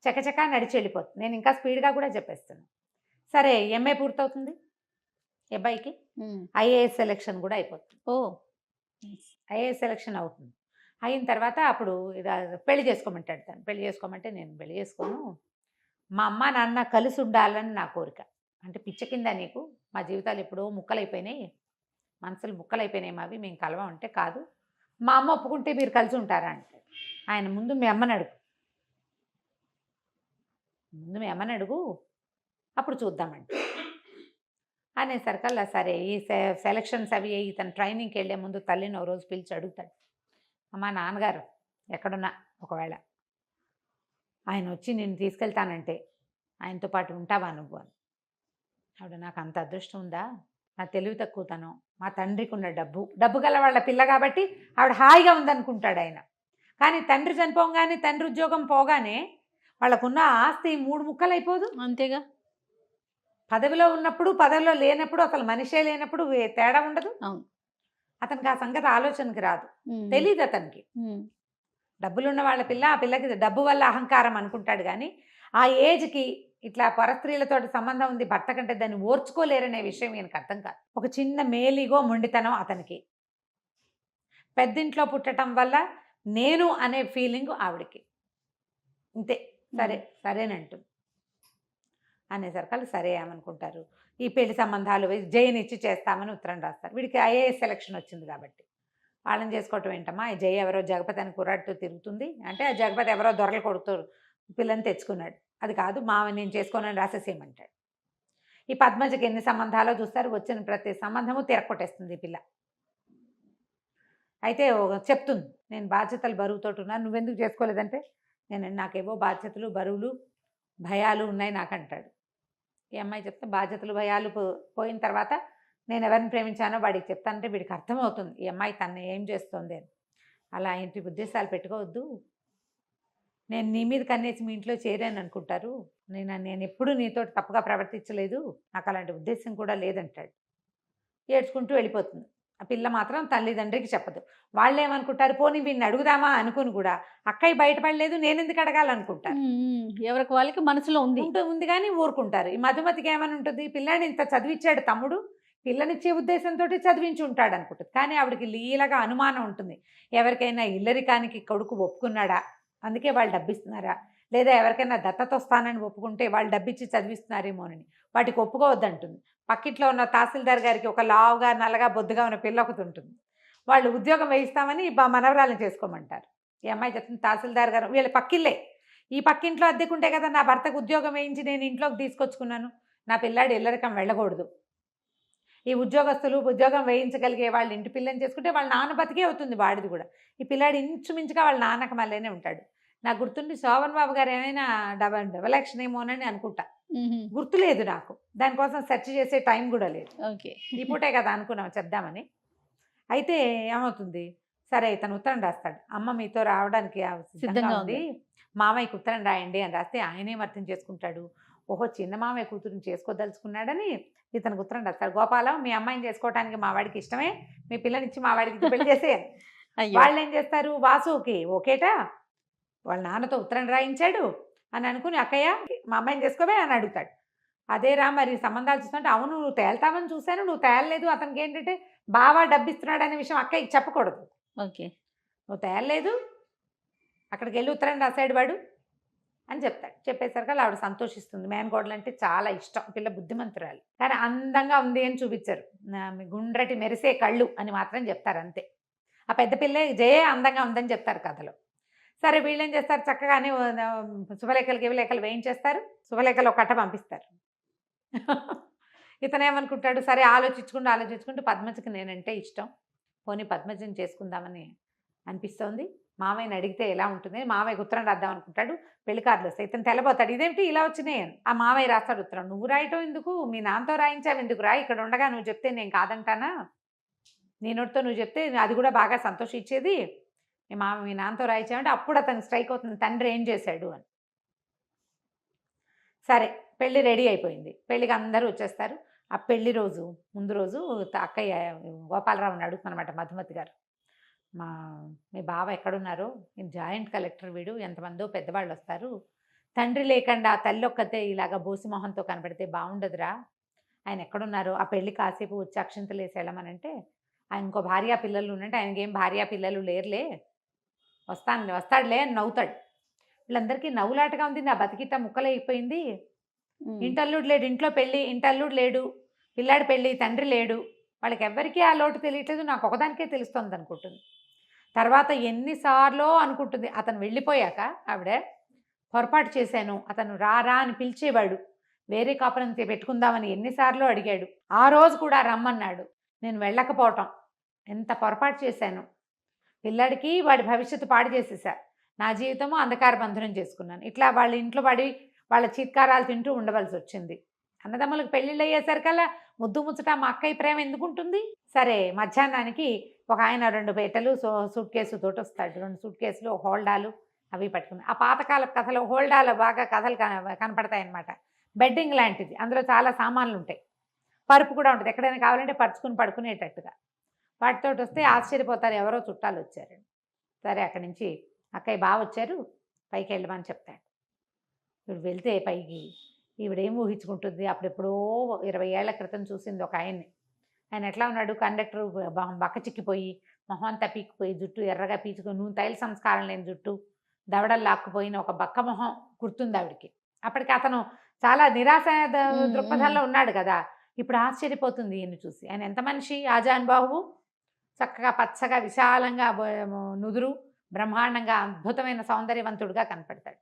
చకచకా నడిచి వెళ్ళిపోతుంది. నేను ఇంకా స్పీడ్గా కూడా చెప్పేస్తాను. సరే, ఎంఏ పూర్తవుతుంది అబ్బాయికి. ఐఏఎస్ సెలెక్షన్ కూడా అయిపోతుంది. ఐఏఎస్ సెలెక్షన్ అవుతుంది. అయిన తర్వాత అప్పుడు పెళ్లి చేసుకోమంటాడు తను. పెళ్లి చేసుకోమంటే నేను పెళ్లి చేసుకోను, మా అమ్మ నాన్న కలిసి ఉండాలని నా కోరిక. అంటే పిచ్చ కింద నీకు, మా జీవితాలు ఎప్పుడో ముక్కలైపోయినాయి, మనసులు ముక్కలైపోయినాయి మావి, మేము కలవం అంటే కాదు, మా అమ్మ ఒప్పుకుంటే మీరు కలిసి ఉంటారా అంటాడు. ఆయన ముందు మీ అమ్మని అడుగు, అప్పుడు చూద్దామండి అనేసరికల్లా సరే ఈ సెలక్షన్స్ అవి ఇతను ట్రైనింగ్కి వెళ్ళే ముందు తల్లిని ఓ రోజు పిలిచి అడుగుతాడు, అమ్మ నాన్నగారు ఎక్కడున్నా ఒకవేళ ఆయన వచ్చి నేను తీసుకెళ్తానంటే ఆయనతో పాటు ఉంటావా నువ్వు అని. ఆవిడ, నాకు అంత అదృష్టం ఉందా, నా తెలివి తక్కువతనం, మా తండ్రికి ఉన్న డబ్బు గల వాళ్ళ పిల్ల కాబట్టి ఆవిడ హాయిగా ఉందనుకుంటాడు ఆయన. కానీ తండ్రి చనిపోగానే, తండ్రి ఉద్యోగం పోగానే వాళ్ళకున్న ఆస్తి 3 ముక్కలు అయిపోదు. అంతేగా, పదవిలో ఉన్నప్పుడు పదవిలో లేనప్పుడు అసలు మనిషే లేనప్పుడు తేడా ఉండదు. అవును, అతనికి ఆ సంగతి ఆలోచనకి రాదు, తెలియదు అతనికి. డబ్బులున్న వాళ్ళ పిల్ల, ఆ పిల్లకి డబ్బు వల్ల అహంకారం అనుకుంటాడు. కానీ ఆ ఏజ్కి ఇట్లా పరస్త్రీలతో సంబంధం ఉంది భర్త కంటే, దాన్ని ఓర్చుకోలేరనే విషయం ఈయనకు అర్థం కాదు. ఒక చిన్న మేలిగో మొండితనం అతనికి. పెద్దింట్లో పుట్టడం వల్ల నేను అనే ఫీలింగ్ ఆవిడకి. ఇంతే, సరేనంటు అనేసరికి సరే ఏమనుకుంటారు, ఈ పెళ్లి సంబంధాలు జయనిచ్చి చేస్తామని ఉత్తరం రాస్తారు. వీడికి ఐఏఎస్ సెలక్షన్ వచ్చింది కాబట్టి వాళ్ళని చేసుకోవటం ఏంటమ్మా, ఈ జయ ఎవరో జగపతి అని కుర్రాడుతూ తిరుగుతుంది అంటే, ఆ జగపతి ఎవరో దొరలు కొడుతూ పిల్లని తెచ్చుకున్నాడు, అది కాదు నేను చేసుకోనని రాసేసేయమంటాడు. ఈ పద్మజకి ఎన్ని సంబంధాలో చూస్తారు, వచ్చిన ప్రతి సంబంధము తిరగొట్టేస్తుంది ఈ పిల్ల. అయితే చెప్తుంది, నేను బాధ్యతలు బరువుతోటి ఉన్నాను, నువ్వెందుకు చేసుకోలేదంటే, నాకేవో బాధ్యతలు బరువులు భయాలు ఉన్నాయి నాకంటాడు. ఈ అమ్మాయి చెప్తే, బాధ్యతలు భయాలు పోయిన తర్వాత నేను ఎవరిని ప్రేమించానో వాడికి చెప్తానంటే వీడికి అర్థమవుతుంది ఈ అమ్మాయి తను ఏం చేస్తుంది అని. అలా ఇంటి ఉద్దేశాలు పెట్టుకోవద్దు, నేను నీ మీద కన్నేసి మీ ఇంట్లో చేరాను అనుకుంటారు, నేను ఎప్పుడు నీతో తప్పుగా ప్రవర్తించలేదు, నాకు అలాంటి ఉద్దేశం కూడా లేదంటాడు. ఏడ్చుకుంటూ వెళ్ళిపోతుంది. ఆ పిల్ల మాత్రం తల్లిదండ్రికి చెప్పదు. వాళ్ళు ఏమనుకుంటారు, పోనీ వీడిని అడుగుదామా అనుకుని కూడా అక్కయ్య బయటపడలేదు, నేను ఎందుకు అడగాలనుకుంటారు. ఎవరికి వాళ్ళకి మనసులో ఉంది కానీ ఊరుకుంటారు. ఈ మధుమతికి ఏమని ఉంటుంది, పిల్లాడిని ఇంత చదివించాడు తమ్ముడు, పిల్లనిచ్చే ఉద్దేశంతో చదివించి ఉంటాడు అనుకుంటుంది. కానీ ఆవిడకి లీలగా అనుమానం ఉంటుంది, ఎవరికైనా ఇల్లరికానికి కొడుకు ఒప్పుకున్నాడా, అందుకే వాళ్ళు డబ్బిస్తున్నారా, లేదా ఎవరికైనా దత్తత వస్తానని ఒప్పుకుంటే వాళ్ళు డబ్బిచ్చి చదివిస్తున్నారేమోనని. వాటికి ఒప్పుకోవద్దంటుంది. పక్కింట్లో ఉన్న తహసీల్దార్ గారికి ఒక లావుగా నల్లగా బొద్దుగా ఉన్న పిల్ల ఒకటి ఉంటుంది, వాళ్ళు ఉద్యోగం వేయిస్తామని మనవరాలను చేసుకోమంటారు. ఈ అమ్మాయి చెప్తుంది, తహసీల్దార్ గారు వీళ్ళ పక్కిల్లే, ఈ పక్కింట్లో అద్దెకుంటే కదా నా భర్తకు ఉద్యోగం వేయించి నేను ఇంట్లోకి తీసుకొచ్చుకున్నాను, నా పిల్లాడు ఇల్లరికం వెళ్ళకూడదు. ఈ ఉద్యోగస్తులు ఉద్యోగం వేయించగలిగే వాళ్ళ ఇంటి పిల్లని చేసుకుంటే వాళ్ళ నాన్న బతికే అవుతుంది వాడిది కూడా. ఈ పిల్లాడు ఇంచుమించుగా వాళ్ళ నాన్నక మళ్ళీనే ఉంటాడు. నాకు గుర్తుండి శోభన్ బాబు గారు ఏమైనా డబల్ యాక్షన్ ఏమోనని అనుకుంటా, గుర్తులేదు నాకు, దానికోసం సెర్చ్ చేసే టైం కూడా లేదు. ఓకే, ఈ పూటే కదా అనుకున్నాం చెప్దామని. అయితే ఏమవుతుంది, సరే ఇతను ఉత్తరం రాస్తాడు, అమ్మ మీతో రావడానికి సిద్ధంగా ఉంది, మామయ్యకి ఉత్తరం రాయండి అని రాస్తే ఆయనేం అర్థం చేసుకుంటాడు, ఓహో చిన్న మామయ్య కూతురుని చేసుకోదలుచుకున్నాడని ఇతనికి ఉత్తరం రాస్తాడు. గోపాలం, మీ అమ్మాయిని చేసుకోవడానికి మా వాడికి ఇష్టమే, మీ పిల్లనిచ్చి మా వాడికి పెళ్లి చేసేయాలి. వాళ్ళు ఏం చేస్తారు, వాసుకి ఓకేటా వాళ్ళ నాన్నతో ఉత్తరం రాయించాడు అని అనుకుని, అక్కయ్య మా అమ్మాయిని చేసుకోవే అని అడుగుతాడు. అదేరా మరి సంబంధాలు చూస్తుంటే, అవును నువ్వు తేల్తామని చూశాను, నువ్వు తేలలేదు, అతనికి ఏంటంటే బాగా డబ్బిస్తున్నాడు అనే విషయం అక్కయ్యకి చెప్పకూడదు. ఓకే, నువ్వు తేలలేదు, అక్కడికి వెళ్ళి ఉత్తరం రాశాడు వాడు అని చెప్తాడు. చెప్పేసరికి ఆవిడ సంతోషిస్తుంది. మేనకోడలు అంటే చాలా ఇష్టం, పిల్ల బుద్ధిమంతురాలు, కానీ అందంగా ఉంది అని చూపించారు, గుండ్రటి మెరిసే కళ్ళు అని మాత్రం చెప్తారు అంతే. ఆ పెద్ద పిల్లే జయ అందంగా ఉందని చెప్తారు కథలో. సరే వీళ్ళు ఏం చేస్తారు, చక్కగానే శుభలేఖలు వేయించేస్తారు, శుభలేఖలు ఒక కట్ట పంపిస్తారు. ఇతనేమనుకుంటాడు, సరే ఆలోచించుకుంటూ పద్మజకి నేనంటే ఇష్టం, పోనీ పద్మజని చేసుకుందామని అనిపిస్తోంది, మామయ్యని అడిగితే ఎలా ఉంటుంది, మామయ్యకి ఉత్తరం రాద్దాం అనుకుంటాడు. పెళ్లి కార్డులు వస్తాయి, ఇతను తెల్లబోతాడు, ఇదేంటి ఇలా వచ్చినాయి అని. ఆ మామయ్య రాస్తాడు ఉత్తరం, నువ్వు రాయటం ఎందుకు, మీ నాన్నతో రాయించావు ఎందుకు రా, ఇక్కడ ఉండగా నువ్వు చెప్తే నేను కాదంటానా, నీ నోటితో నువ్వు చెప్తే అది కూడా బాగా సంతోషించేది, మీ నాన్నతో రాయించామంటే అప్పుడు అతనికి స్ట్రైక్ అవుతుంది తండ్రి ఏం చేశాడు అని. సరే పెళ్ళి రెడీ అయిపోయింది. పెళ్ళికి అందరూ వచ్చేస్తారు. ఆ పెళ్లి రోజు ముందు రోజు అక్కయ్య గోపాలరావుని అడుగుతున్నమాట మధుమతి గారు, మీ బావ ఎక్కడున్నారో, జాయింట్ కలెక్టర్ వీడు, ఎంతమందో పెద్దవాళ్ళు వస్తారు, తండ్రి లేకుండా తల్లి ఒక్కతే ఇలాగ బోసి మొహంతో కనపడితే బాగుండదురా, ఆయన ఎక్కడున్నారో ఆ పెళ్ళి కాసేపు వచ్చి అక్షింతలు వేసి వెళ్ళమనంటే, ఆయన ఇంకో భార్యా పిల్లలు ఉన్నట్టు ఆయనకి ఏం భార్యా పిల్లలు లేరులే, వస్తాడులే అని నవ్వుతాడు. వీళ్ళందరికీ నవ్వులాటగా ఉంది. నా బతికిట్ట ముక్కలైపోయింది. ఇంటల్లుడు లేడు, ఇంట్లో పెళ్ళి, ఇంటల్లుడు లేడు, పిల్లాడి పెళ్ళి, తండ్రి లేడు, వాళ్ళకి ఎవ్వరికీ ఆ లోటు తెలియట్లేదు, నాకు ఒకదానికే తెలుస్తుంది అనుకుంటుంది. తర్వాత ఎన్నిసార్లు అనుకుంటుంది. అతను వెళ్ళిపోయాక ఆవిడ పొరపాటు చేశాను, అతను రారా అని పిలిచేవాడు, వేరే కాపురం పెట్టుకుందామని ఎన్నిసార్లు అడిగాడు, ఆ రోజు కూడా రమ్మన్నాడు, నేను వెళ్ళకపోవటం ఎంత పొరపాటు చేశాను, పిల్లాడికి వాడి భవిష్యత్తు పాడు చేసేసా, నా జీవితము అంధకార బంధనం చేసుకున్నాను, ఇట్లా వాళ్ళ ఇంట్లో పడి వాళ్ళ చీత్కారాలు తింటూ ఉండవలసి వచ్చింది. అన్నదమ్ములకు పెళ్ళిళ్ళు అయ్యేసరికల్లా ముద్దు ముచ్చట మా అక్కయ్య ప్రేమ ఎందుకుంటుంది. సరే మధ్యాహ్నానికి ఒక ఆయన 2 బేటలు సూట్ కేసు తోటి వస్తాడు, 2 సూట్ కేసులు, హోల్డాలు అవి పట్టుకుని. ఆ పాతకాల కథలో హోల్డాలు బాగా కథలు కనపడతాయి అన్నమాట. బెడ్డింగ్ లాంటిది, అందులో చాలా సామాన్లు ఉంటాయి, పరుపు కూడా ఉంటుంది, ఎక్కడైనా కావాలంటే పరుచుకుని పడుకునేటట్టుగా. వాటితో వస్తే ఆశ్చర్యపోతారు, ఎవరో చుట్టాలు వచ్చారు. సరే అక్కడి నుంచి అక్కయ్య బావ వచ్చారు, పైకి వెళ్ళమని చెప్తాడు. ఇప్పుడు వెళ్తే పైకి ఈవిడేం ఊహించుకుంటుంది, అప్పుడెప్పుడో 20 ఏళ్ల క్రితం చూసింది ఒక ఆయన్ని. ఆయన ఎట్లా ఉన్నాడు, కండక్టర్ బక్క చిక్కిపోయి, మొహం అంతా పీక్కుపోయి, జుట్టు ఎర్రగా పీచుకొని, తైల సంస్కారం లేని జుట్టు, దవడలు లాక్కుపోయిన ఒక బక్క మొహం గుర్తుంది ఆవిడికి. అప్పటికి అతను చాలా నిరాశ దృక్పథంలో ఉన్నాడు కదా. ఇప్పుడు ఆశ్చర్యపోతుంది ఈయన్ని చూసి. ఆయన ఎంత మనిషి, ఆజానుబాహువు, చక్కగా పచ్చగా విశాలంగా నుదురు, బ్రహ్మాండంగా అద్భుతమైన సౌందర్యవంతుడుగా కనపడతాడు.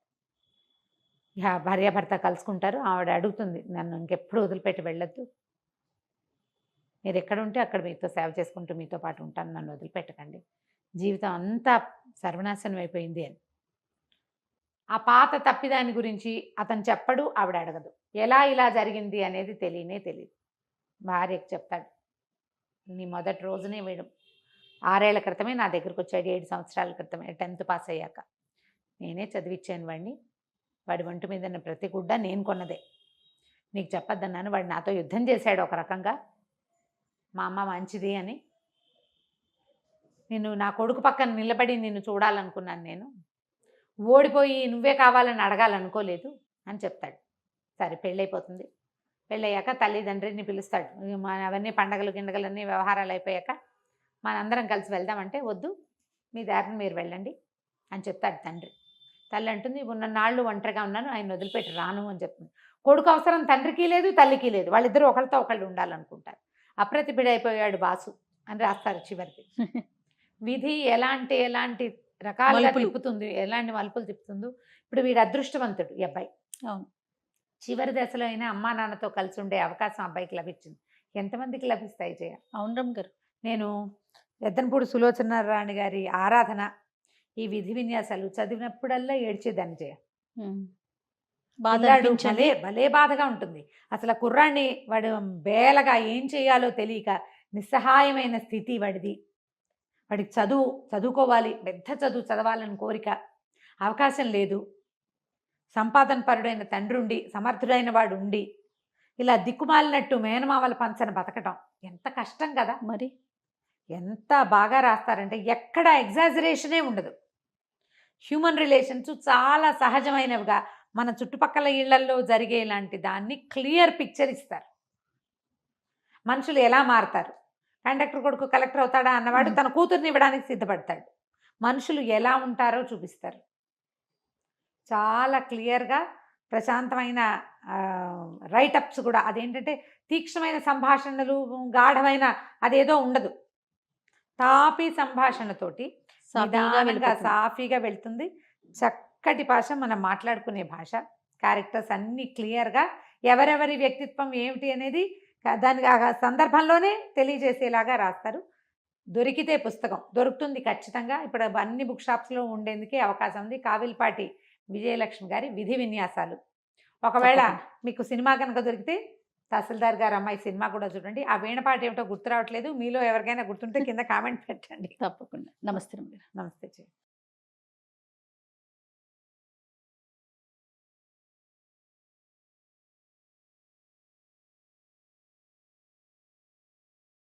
ఇక భార్యాభర్త కలుసుకుంటారు. ఆవిడ అడుగుతుంది, నన్ను ఇంకెప్పుడు వదిలిపెట్టి వెళ్ళొద్దు, మీరు ఎక్కడుంటే అక్కడ మీతో సేవ చేసుకుంటూ మీతో పాటు ఉంటాను, నన్ను వదిలిపెట్టకండి, జీవితం అంతా సర్వనాశనం అయిపోయింది అని. ఆ పాత తప్పిదాని గురించి అతను చెప్పడు, ఆవిడ అడగదు. ఎలా ఇలా జరిగింది అనేది తెలియదు. భార్యకు చెప్తాడు, నీ మొదటి రోజునే వీడు 6 ఏళ్ల క్రితమే నా దగ్గరకు వచ్చాడు, 7 సంవత్సరాల క్రితమే, 10th పాస్ అయ్యాక నేనే చదివిచ్చాను వాడిని, వాడి ఒంటి మీద ఉన్న ప్రతి గుడ్డ నేను కొన్నదే, నీకు చెప్పొద్దన్నాను, వాడు నాతో యుద్ధం చేశాడు ఒక రకంగా, మా అమ్మ మంచిది అని, నిన్ను నా కొడుకు పక్కన నిలబడి నిన్ను చూడాలనుకున్నాను, నేను ఓడిపోయి నువ్వే కావాలని అడగాలనుకోలేదు అని చెప్తాడు. సరే పెళ్ళైపోతుంది. పెళ్ళయ్యాక తల్లిదండ్రిని పిలుస్తాడు. అవన్నీ పండగలు గిండగలన్నీ వ్యవహారాలు అయిపోయాక మనందరం కలిసి వెళ్దామంటే, వద్దు, మీ దారిని మీరు వెళ్ళండి అని చెప్తాడు తండ్రి. తల్లి అంటుంది, ఉన్న నాళ్ళు ఒంటరిగా ఉన్నాను, ఆయన వదిలిపెట్టి రాను అని చెప్తుంది. కొడుకు అవసరం తండ్రికి లేదు, తల్లికి లేదు, వాళ్ళిద్దరూ ఒకరితో ఒకళ్ళు ఉండాలనుకుంటారు. అప్రతిభుడైపోయాడు బాసు అని రాస్తారు చివరికి. విధి ఎలాంటి రకాలుగా తిప్పుతుంది, ఎలాంటి మలుపులు తిప్పుతుందో. ఇప్పుడు వీడు అదృష్టవంతుడు ఈ అబ్బాయి. అవును, చివరి దశలో అయినా అమ్మా నాన్నతో కలిసి ఉండే అవకాశం అబ్బాయికి లభించింది. ఎంతమందికి లభిస్తాయి జయ? అవును రమ్ గారు. నేను ఎద్దనపూడి సులోచన రాణి గారి ఆరాధన, ఈ విధి విన్యాసాలు చదివినప్పుడల్లా ఏడ్చేదాన్ని జయ. భలే బాధగా ఉంటుంది. అసలు కుర్రాన్ని వాడు బేలగా ఏం చేయాలో తెలియక నిస్సహాయమైన స్థితి వాడిది. వాడికి చదువుకోవాలి, పెద్ద చదువు చదవాలని కోరిక, అవకాశం లేదు. సంపాదన పరుడైన తండ్రి ఉండి, సమర్థుడైన వాడు ఉండి, ఇలా దిక్కుమాలినట్టు మేనమావల పంచన బతకటం ఎంత కష్టం కదా. మరి ఎంత బాగా రాస్తారంటే ఎక్కడ ఎగ్జాజరేషనే ఉండదు. హ్యూమన్ రిలేషన్స్ చాలా సహజమైనవిగా మన చుట్టుపక్కల ఇళ్లల్లో జరిగేలాంటి దాన్ని క్లియర్ పిక్చర్ ఇస్తారు. మనుషులు ఎలా మారతారు, కండక్టర్ కొడుకు కలెక్టర్ అవుతాడా అన్నవాడు తన కూతుర్ని ఇవ్వడానికి సిద్ధపడతాడు. మనుషులు ఎలా ఉంటారో చూపిస్తారు. చాలా క్లియర్గా ప్రశాంతమైన రైటప్స్ కూడా. అదేంటంటే తీక్ష్ణమైన సంభాషణలు, గాఢమైన అదేదో ఉండదు. తాపీ సంభాషణతోటి సాఫీగా వెళ్తుంది. చక్కటి భాష, మనం మాట్లాడుకునే భాష. క్యారెక్టర్స్ అన్నీ క్లియర్గా ఎవరెవరి వ్యక్తిత్వం ఏమిటి అనేది దానికి ఆ సందర్భంలోనే తెలియజేసేలాగా రాస్తారు. దొరికితే పుస్తకం దొరుకుతుంది ఖచ్చితంగా. ఇప్పుడు అన్ని బుక్ షాప్స్లో ఉండేందుకే అవకాశం ఉంది. కావిల్పాటి విజయలక్ష్మి గారి విధి విన్యాసాలు. ఒకవేళ మీకు సినిమా కనుక దొరికితే తహసీల్దార్ గారు అమ్మాయి సినిమా కూడా చూడండి. ఆ వీణ పాట ఏమిటో గుర్తు రావట్లేదు. మీలో ఎవరికైనా గుర్తుంటే కింద కామెంట్ పెట్టండి. తప్పకుండా. నమస్తే రమ్య గారు. నమస్తే.